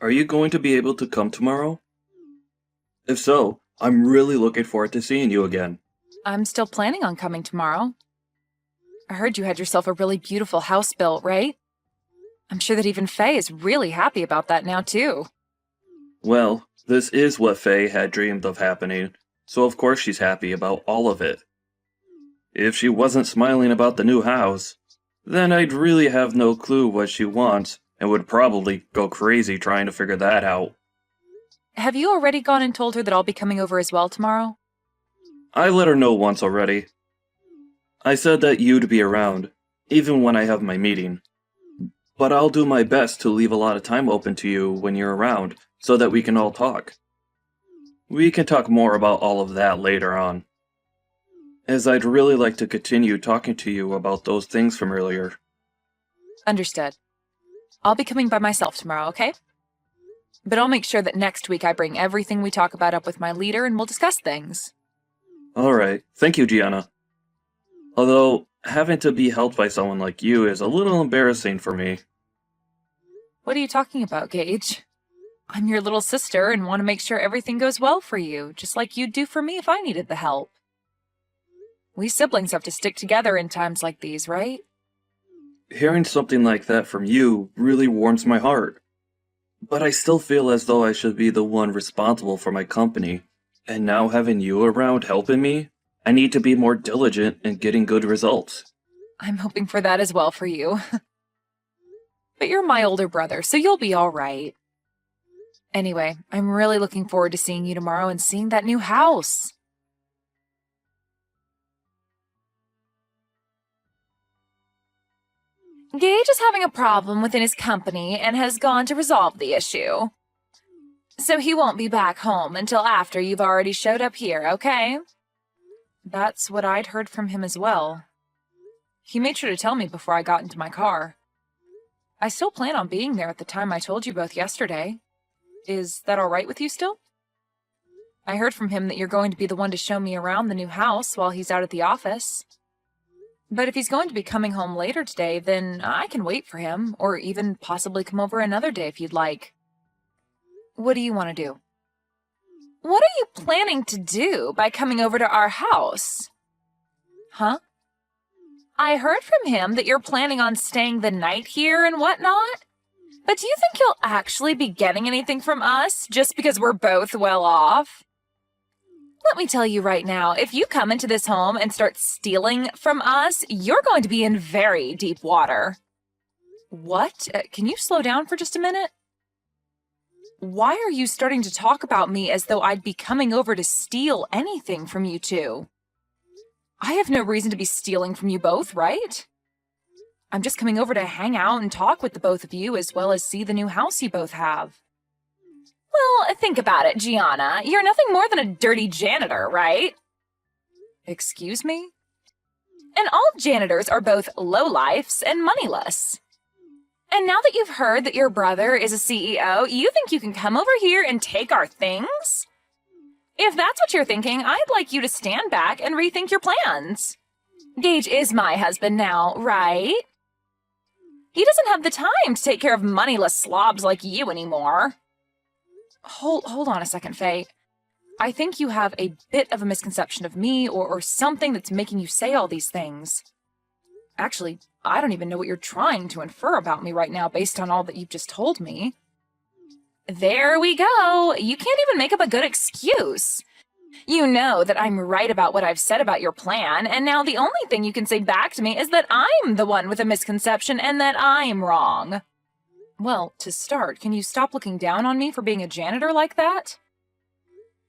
Are you going to be able to come tomorrow? If so, I'm really looking forward to seeing you again. I'm still planning on coming tomorrow. I heard you had yourself a really beautiful house built, right? I'm sure that even Faye is really happy about that now, too. Well, this is what Faye had dreamed of happening, so of course she's happy about all of it. If she wasn't smiling about the new house, then I'd really have no clue what she wants and would probably go crazy trying to figure that out. Have you already gone and told her that I'll be coming over as well tomorrow? I let her know once already. I said that you'd be around, even when I have my meeting. But I'll do my best to leave a lot of time open to you when you're around, so that we can all talk. We can talk more about all of that later on, as I'd really like to continue talking to you about those things from earlier. Understood. I'll be coming by myself tomorrow, okay? But I'll make sure that next week I bring everything we talk about up with my leader and we'll discuss things. Alright, thank you, Gianna. Although, having to be helped by someone like you is a little embarrassing for me. What are you talking about, Gage? I'm your little sister and want to make sure everything goes well for you, just like you'd do for me if I needed the help. We siblings have to stick together in times like these, right? Hearing something like that from you really warms my heart. But I still feel as though I should be the one responsible for my company, and now having you around helping me, I need to be more diligent in getting good results. I'm hoping for that as well for you. But you're my older brother, so you'll be all right. Anyway, I'm really looking forward to seeing you tomorrow and seeing that new house. Gage is having a problem within his company and has gone to resolve the issue. So he won't be back home until after you've already showed up here, okay? That's what I'd heard from him as well. He made sure to tell me before I got into my car. I still plan on being there at the time I told you both yesterday. Is that all right with you still? I heard from him that you're going to be the one to show me around the new house while he's out at the office. But if he's going to be coming home later today, then I can wait for him, or even possibly come over another day if you'd like. What do you want to do? What are you planning to do by coming over to our house? Huh? I heard from him that you're planning on staying the night here and whatnot. But do you think you'll actually be getting anything from us just because we're both well off? Let me tell you right now, if you come into this home and start stealing from us, you're going to be in very deep water. What? Can you slow down for just a minute? Why are you starting to talk about me as though I'd be coming over to steal anything from you two? I have no reason to be stealing from you both, right? I'm just coming over to hang out and talk with the both of you as well as see the new house you both have. Well, think about it, Gianna. You're nothing more than a dirty janitor, right? Excuse me? And all janitors are both lowlifes and moneyless. And now that you've heard that your brother is a CEO, you think you can come over here and take our things? If that's what you're thinking, I'd like you to stand back and rethink your plans. Gage is my husband now, right? He doesn't have the time to take care of moneyless slobs like you anymore. Hold on a second, Faye. I think you have a bit of a misconception of me or something that's making you say all these things. Actually, I don't even know what you're trying to infer about me right now based on all that you've just told me. There we go. You can't even make up a good excuse. You know that I'm right about what I've said about your plan, and now the only thing you can say back to me is that I'm the one with a misconception and that I'm wrong. Well, to start, can you stop looking down on me for being a janitor like that?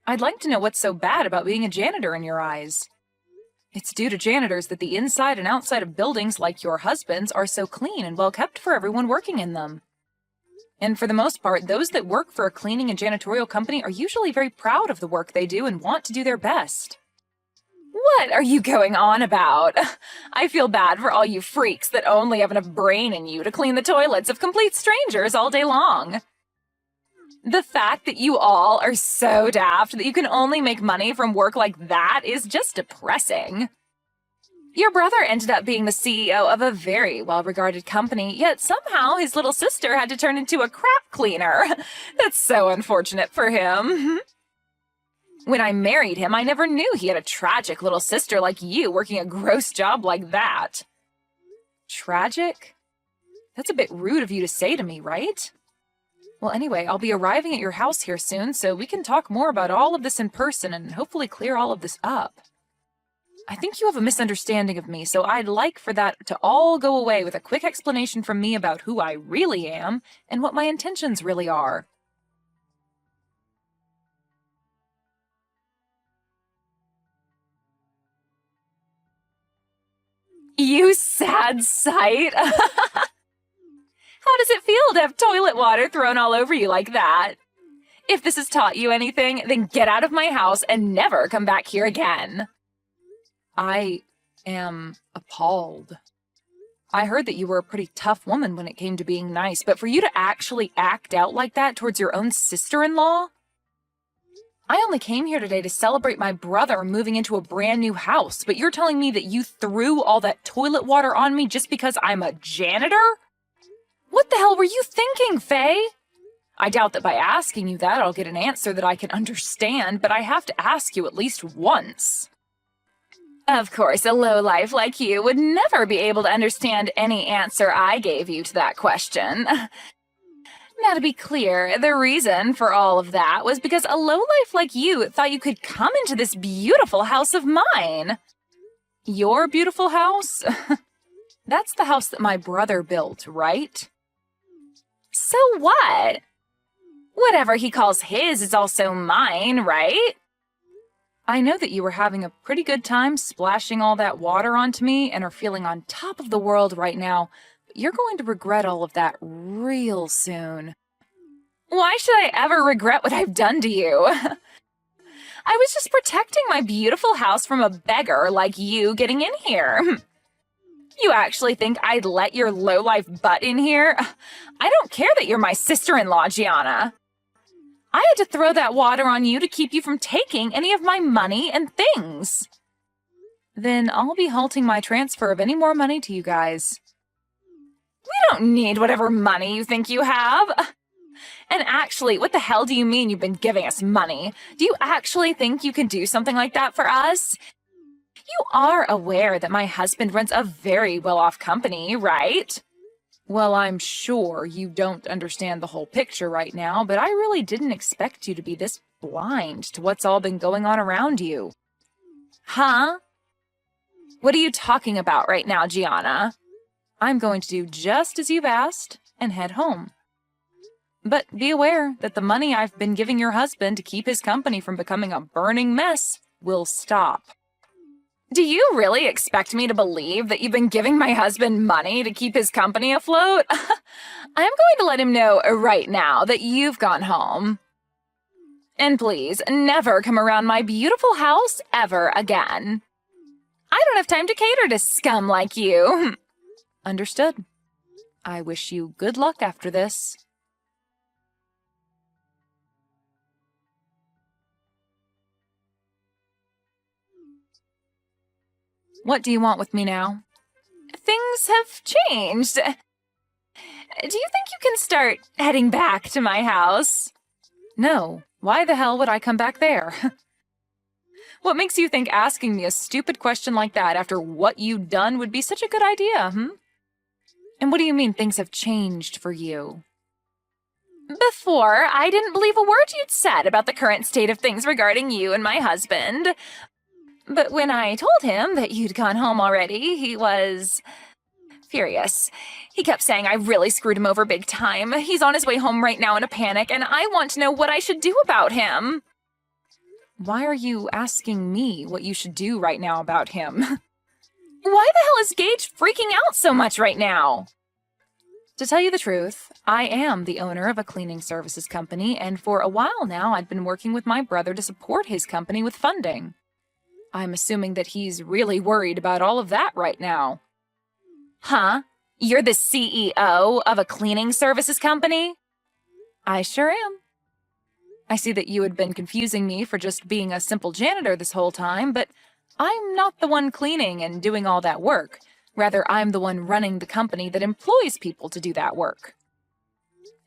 I'd like to know what's so bad about being a janitor in your eyes. It's due to janitors that the inside and outside of buildings like your husband's are so clean and well kept for everyone working in them. And for the most part, those that work for a cleaning and janitorial company are usually very proud of the work they do and want to do their best. What are you going on about? I feel bad for all you freaks that only have enough brain in you to clean the toilets of complete strangers all day long. The fact that you all are so daft that you can only make money from work like that is just depressing. Your brother ended up being the CEO of a very well-regarded company, yet somehow his little sister had to turn into a crap cleaner. That's so unfortunate for him. When I married him, I never knew he had a tragic little sister like you working a gross job like that. Tragic? That's a bit rude of you to say to me, right? Well, anyway, I'll be arriving at your house here soon, so we can talk more about all of this in person and hopefully clear all of this up. I think you have a misunderstanding of me, so I'd like for that to all go away with a quick explanation from me about who I really am and what my intentions really are. You sad sight! How does it feel to have toilet water thrown all over you like that? If this has taught you anything, then get out of my house and never come back here again. I am appalled. I heard that you were a pretty tough woman when it came to being nice, but for you to actually act out like that towards your own sister-in-law? I only came here today to celebrate my brother moving into a brand new house, but you're telling me that you threw all that toilet water on me just because I'm a janitor? What the hell were you thinking, Faye? I doubt that by asking you that I'll get an answer that I can understand, but I have to ask you at least once. Of course, a lowlife like you would never be able to understand any answer I gave you to that question. Now, to be clear, the reason for all of that was because a lowlife like you thought you could come into this beautiful house of mine. Your beautiful house? That's the house that my brother built, right? So what? Whatever he calls his is also mine, right? I know that you were having a pretty good time splashing all that water onto me and are feeling on top of the world right now, but you're going to regret all of that real soon. Why should I ever regret what I've done to you? I was just protecting my beautiful house from a beggar like you getting in here. You actually think I'd let your lowlife butt in here? I don't care that you're my sister-in-law, Gianna. I had to throw that water on you to keep you from taking any of my money and things. Then I'll be halting my transfer of any more money to you guys. We don't need whatever money you think you have. And actually, what the hell do you mean you've been giving us money? Do you actually think you can do something like that for us? You are aware that my husband runs a very well-off company, right? Well, I'm sure you don't understand the whole picture right now, but I really didn't expect you to be this blind to what's all been going on around you. Huh? What are you talking about right now, Gianna? I'm going to do just as you've asked and head home. But be aware that the money I've been giving your husband to keep his company from becoming a burning mess will stop. Do you really expect me to believe that you've been giving my husband money to keep his company afloat? I'm going to let him know right now that you've gone home. And please, never come around my beautiful house ever again. I don't have time to cater to scum like you. Understood. I wish you good luck after this. What do you want with me now? Things have changed. Do you think you can start heading back to my house? No. Why the hell would I come back there? What makes you think asking me a stupid question like that after what you've done would be such a good idea, And what do you mean things have changed for you? Before, I didn't believe a word you'd said about the current state of things regarding you and my husband. But when I told him that you'd gone home already, he was furious. He kept saying I really screwed him over big time. He's on his way home right now in a panic, and I want to know what I should do about him. Why are you asking me what you should do right now about him? Why the hell is Gage freaking out so much right now? To tell you the truth, I am the owner of a cleaning services company, and for a while now I'd been working with my brother to support his company with funding. I'm assuming that he's really worried about all of that right now. Huh? You're the CEO of a cleaning services company? I sure am. I see that you had been confusing me for just being a simple janitor this whole time, but I'm not the one cleaning and doing all that work. Rather, I'm the one running the company that employs people to do that work.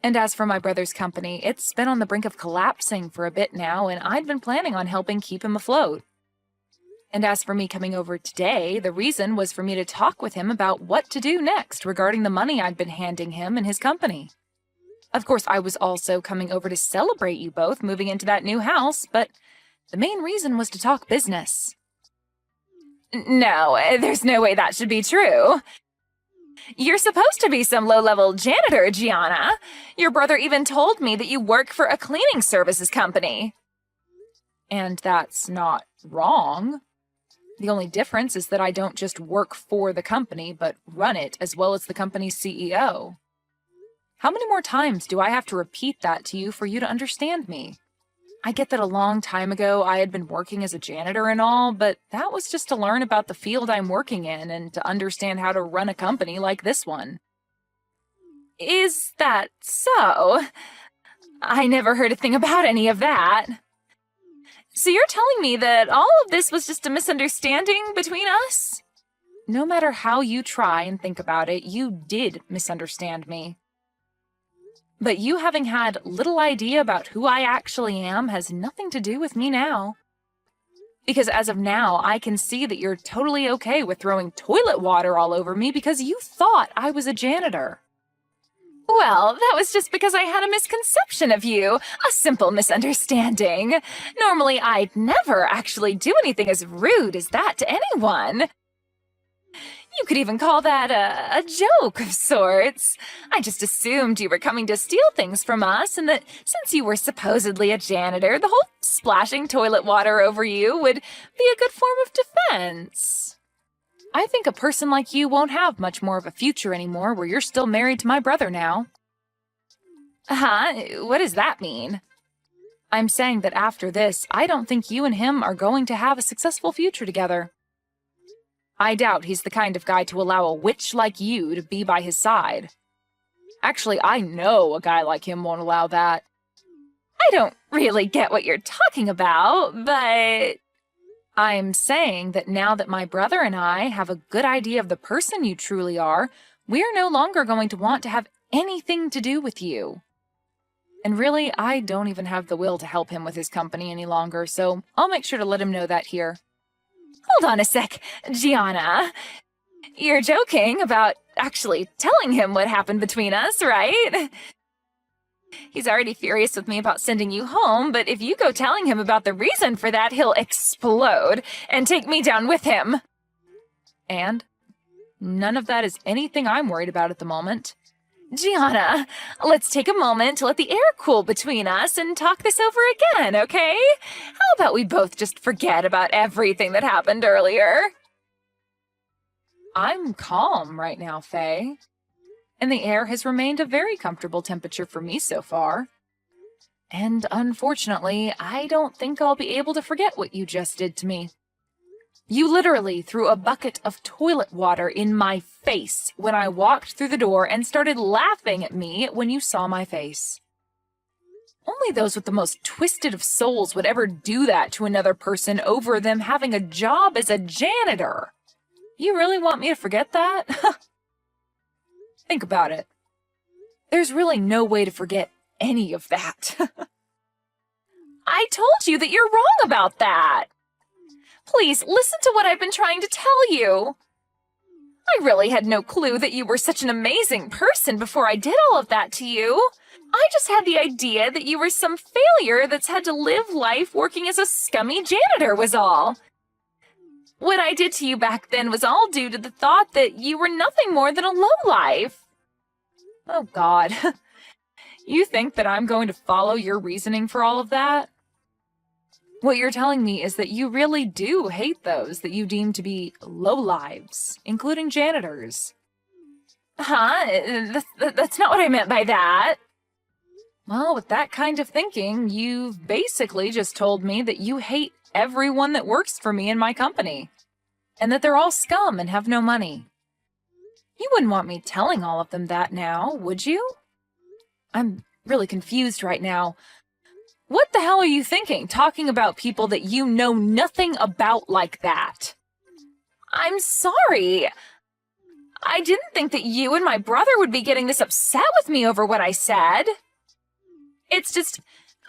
And as for my brother's company, it's been on the brink of collapsing for a bit now, and I'd been planning on helping keep him afloat. And as for me coming over today, the reason was for me to talk with him about what to do next regarding the money I'd been handing him and his company. Of course, I was also coming over to celebrate you both moving into that new house, but the main reason was to talk business. No, there's no way that should be true. You're supposed to be some low-level janitor, Gianna. Your brother even told me that you work for a cleaning services company. And that's not wrong. The only difference is that I don't just work for the company, but run it as well as the company's CEO. How many more times do I have to repeat that to you for you to understand me? I get that a long time ago I had been working as a janitor and all, but that was just to learn about the field I'm working in and to understand how to run a company like this one. Is that so? I never heard a thing about any of that. So you're telling me that all of this was just a misunderstanding between us? No matter how you try and think about it, you did misunderstand me. But you having had little idea about who I actually am has nothing to do with me now. Because as of now, I can see that you're totally okay with throwing toilet water all over me because you thought I was a janitor. Well, that was just because I had a misconception of you. A simple misunderstanding. Normally, I'd never actually do anything as rude as that to anyone. You could even call that a joke of sorts. I just assumed you were coming to steal things from us, and that since you were supposedly a janitor, the whole splashing toilet water over you would be a good form of defense. I think a person like you won't have much more of a future anymore where you're still married to my brother now. Huh? What does that mean? I'm saying that after this, I don't think you and him are going to have a successful future together. I doubt he's the kind of guy to allow a witch like you to be by his side. Actually, I know a guy like him won't allow that. I don't really get what you're talking about, but I'm saying that now that my brother and I have a good idea of the person you truly are, we're no longer going to want to have anything to do with you. And really, I don't even have the will to help him with his company any longer, so I'll make sure to let him know that here. Hold on a sec, Gianna. You're joking about actually telling him what happened between us, right? He's already furious with me about sending you home, but if you go telling him about the reason for that, he'll explode and take me down with him. And none of that is anything I'm worried about at the moment. Gianna, let's take a moment to let the air cool between us and talk this over again, okay? How about we both just forget about everything that happened earlier? I'm calm right now, Faye. And the air has remained a very comfortable temperature for me so far. And unfortunately, I don't think I'll be able to forget what you just did to me. You literally threw a bucket of toilet water in my face when I walked through the door and started laughing at me when you saw my face. Only those with the most twisted of souls would ever do that to another person over them having a job as a janitor. You really want me to forget that? Think about it. There's really no way to forget any of that. I told you that you're wrong about that. Please, listen to what I've been trying to tell you. I really had no clue that you were such an amazing person before I did all of that to you. I just had the idea that you were some failure that's had to live life working as a scummy janitor was all. What I did to you back then was all due to the thought that you were nothing more than a lowlife. Oh, God. You think that I'm going to follow your reasoning for all of that? What you're telling me is that you really do hate those that you deem to be lowlives, including janitors. Huh? That's not what I meant by that. Well, with that kind of thinking, you've basically just told me that you hate everyone that works for me in my company, and that they're all scum and have no money. You wouldn't want me telling all of them that now, would you? I'm really confused right now. What the hell are you thinking, talking about people that you know nothing about like that? I'm sorry. I didn't think that you and my brother would be getting this upset with me over what I said. It's just,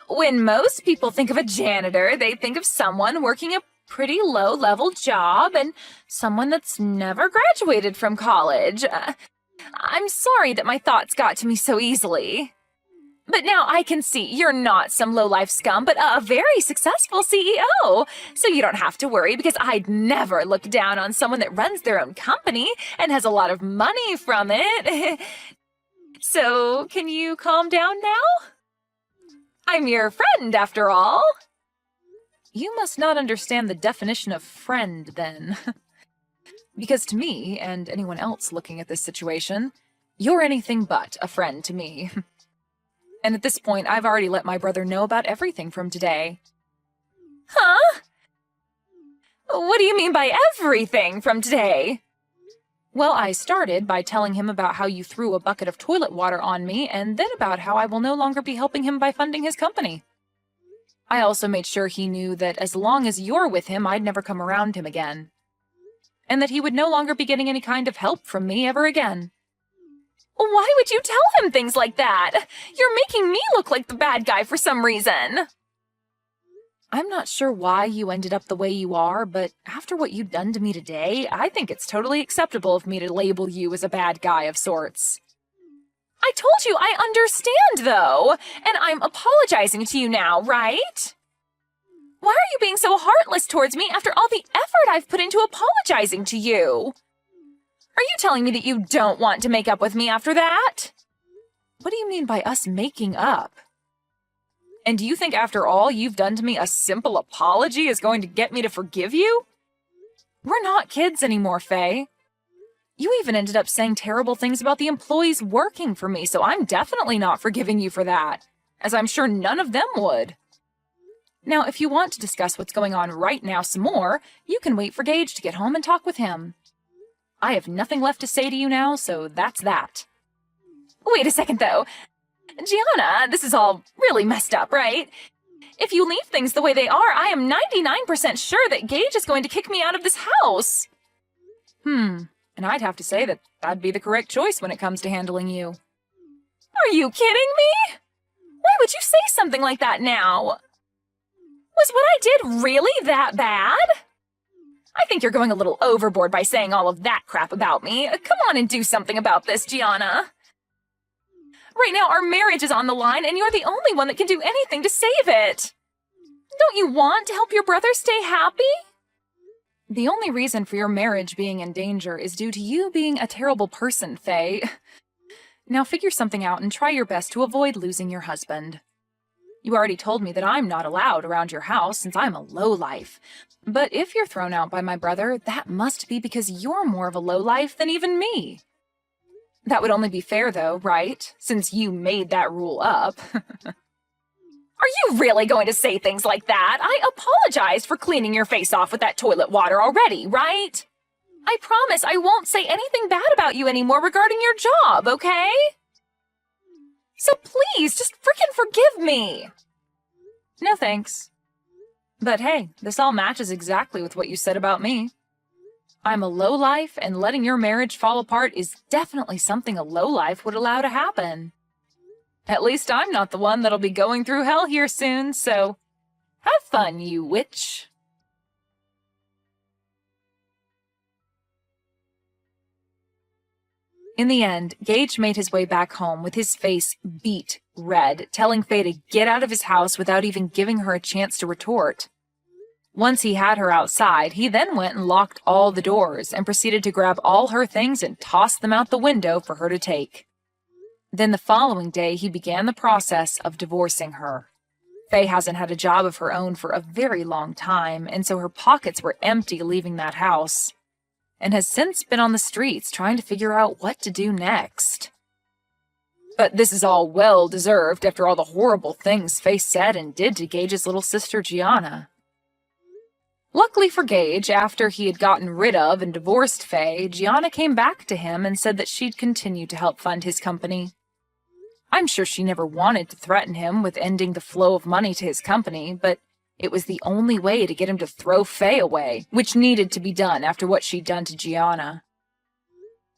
when most people think of a janitor, they think of someone working a pretty low-level job and someone that's never graduated from college. I'm sorry that my thoughts got to me so easily. But now I can see you're not some low-life scum, but a very successful CEO. So you don't have to worry, because I'd never look down on someone that runs their own company and has a lot of money from it. So can you calm down now? I'm your friend, after all. You must not understand the definition of friend, then. Because to me, and anyone else looking at this situation, you're anything but a friend to me. And at this point, I've already let my brother know about everything from today. Huh? What do you mean by everything from today? Well, I started by telling him about how you threw a bucket of toilet water on me, and then about how I will no longer be helping him by funding his company. I also made sure he knew that as long as you're with him, I'd never come around him again. And that he would no longer be getting any kind of help from me ever again. Why would you tell him things like that? You're making me look like the bad guy for some reason. I'm not sure why you ended up the way you are, but after what you've done to me today, I think it's totally acceptable of me to label you as a bad guy of sorts. I told you I understand, though, and I'm apologizing to you now, right? Why are you being so heartless towards me after all the effort I've put into apologizing to you? Are you telling me that you don't want to make up with me after that? What do you mean by us making up? And do you think after all you've done to me, a simple apology is going to get me to forgive you? We're not kids anymore, Faye. You even ended up saying terrible things about the employees working for me, so I'm definitely not forgiving you for that, as I'm sure none of them would. Now, if you want to discuss what's going on right now some more, you can wait for Gage to get home and talk with him. I have nothing left to say to you now, so that's that. Wait a second, though. Gianna, this is all really messed up, right? If you leave things the way they are, I am 99% sure that Gage is going to kick me out of this house. And I'd have to say that that'd be the correct choice when it comes to handling you. Are you kidding me? Why would you say something like that now? Was what I did really that bad? I think you're going a little overboard by saying all of that crap about me. Come on and do something about this, Gianna. Right now, our marriage is on the line, and you're the only one that can do anything to save it. Don't you want to help your brother stay happy? The only reason for your marriage being in danger is due to you being a terrible person, Faye. Now figure something out and try your best to avoid losing your husband. You already told me that I'm not allowed around your house since I'm a lowlife. But if you're thrown out by my brother, that must be because you're more of a lowlife than even me. That would only be fair, though, right? Since you made that rule up. Are you really going to say things like that? I apologized for cleaning your face off with that toilet water already, right? I promise I won't say anything bad about you anymore regarding your job, okay? So please, just frickin' forgive me! No thanks. But hey, this all matches exactly with what you said about me. I'm a lowlife, and letting your marriage fall apart is definitely something a lowlife would allow to happen. At least I'm not the one that'll be going through hell here soon, so have fun, you witch. In the end, Gage made his way back home with his face beet red, telling Faye to get out of his house without even giving her a chance to retort. Once he had her outside, he then went and locked all the doors and proceeded to grab all her things and toss them out the window for her to take. Then the following day, he began the process of divorcing her. Faye hasn't had a job of her own for a very long time, and so her pockets were empty leaving that house, and has since been on the streets trying to figure out what to do next. But this is all well-deserved after all the horrible things Faye said and did to Gage's little sister Gianna. Luckily for Gage, after he had gotten rid of and divorced Faye, Gianna came back to him and said that she'd continue to help fund his company. I'm sure she never wanted to threaten him with ending the flow of money to his company, but it was the only way to get him to throw Faye away, which needed to be done after what she'd done to Gianna.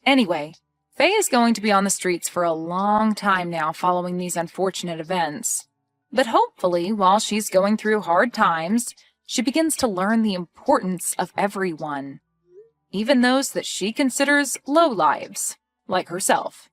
Anyway, Faye is going to be on the streets for a long time now following these unfortunate events. But hopefully, while she's going through hard times, she begins to learn the importance of everyone, even those that she considers lowlives, like herself.